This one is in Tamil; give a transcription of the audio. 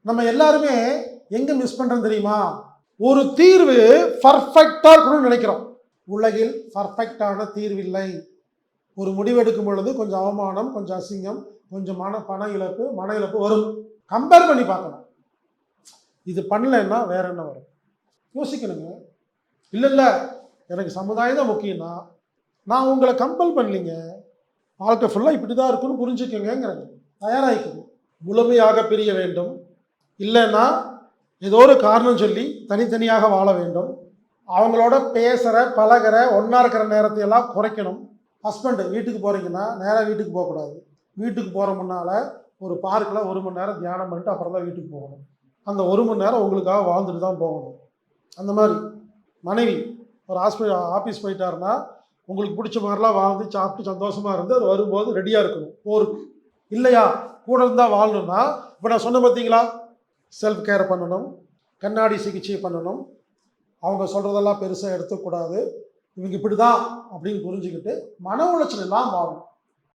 நம்ம எல்லாருமே எங்க மிஸ் பண்றோம் தெரியுமா? ஒரு தீர்வு பர்ஃபெக்டா இருக்கணும்னு நினைக்கிறோம். உலகில் பர்ஃபெக்டான தீர்வில்லை. ஒரு முடிவெடுக்கும் பொழுது கொஞ்சம் அவமானம், கொஞ்சம் அசிங்கம், கொஞ்சம் பண இழப்பு, மன இழப்பு வரும். கம்பேர் பண்ணி பார்க்கணும். இது பண்ணலைன்னா வேற என்ன வரும் யோசிக்கணுங்க. இல்லை எனக்கு சமுதாயம் தான் முக்கியம்னா நான் உங்களை கம்பல் பண்ணலிங்க. வாழ்க்கை ஃபுல்லாக இப்படி தான் இருக்குன்னு புரிஞ்சுக்கோங்கிறது. தயாராகிக்கணும். முழுமையாக பிரிய வேண்டும். இல்லைன்னா ஏதோ ஒரு காரணம் சொல்லி தனித்தனியாக வாழ வேண்டும். அவங்களோட பேசுகிற பழகிற ஒன்றா இருக்கிற நேரத்தையெல்லாம் குறைக்கணும். ஹஸ்பண்டு வீட்டுக்கு போகிறீங்கன்னா நேராக வீட்டுக்கு போகக்கூடாது. வீட்டுக்கு போகிற முன்னால் ஒரு பார்க்கில் 1 மணி நேரம் தியானம் பண்ணிட்டு அப்புறம் தான் வீட்டுக்கு போகணும். அந்த 1 மணி நேரம் உங்களுக்காக வாழ்ந்துட்டு தான் போகணும். அந்த மாதிரி மனைவி ஒரு ஆஃபீஸ் போயிட்டாருன்னா உங்களுக்கு பிடிச்ச மாதிரிலாம் வாழ்ந்து சாப்பிட்டு சந்தோஷமாக இருந்து அது வரும்போது ரெடியாக இருக்கணும் போருக்கு. இல்லையா கூட இருந்தால் வாழணும்னா இப்போ நான் சொன்ன பார்த்தீங்களா, செல்ஃப் கேர் பண்ணணும், கண்ணாடி சிகிச்சை பண்ணணும், அவங்க சொல்கிறதெல்லாம் பெருசாக எடுத்துக்கூடாது, இவங்க இப்படி தான் அப்படின்னு புரிஞ்சுக்கிட்டு மன உளைச்சல் எல்லாம் வாழணும்.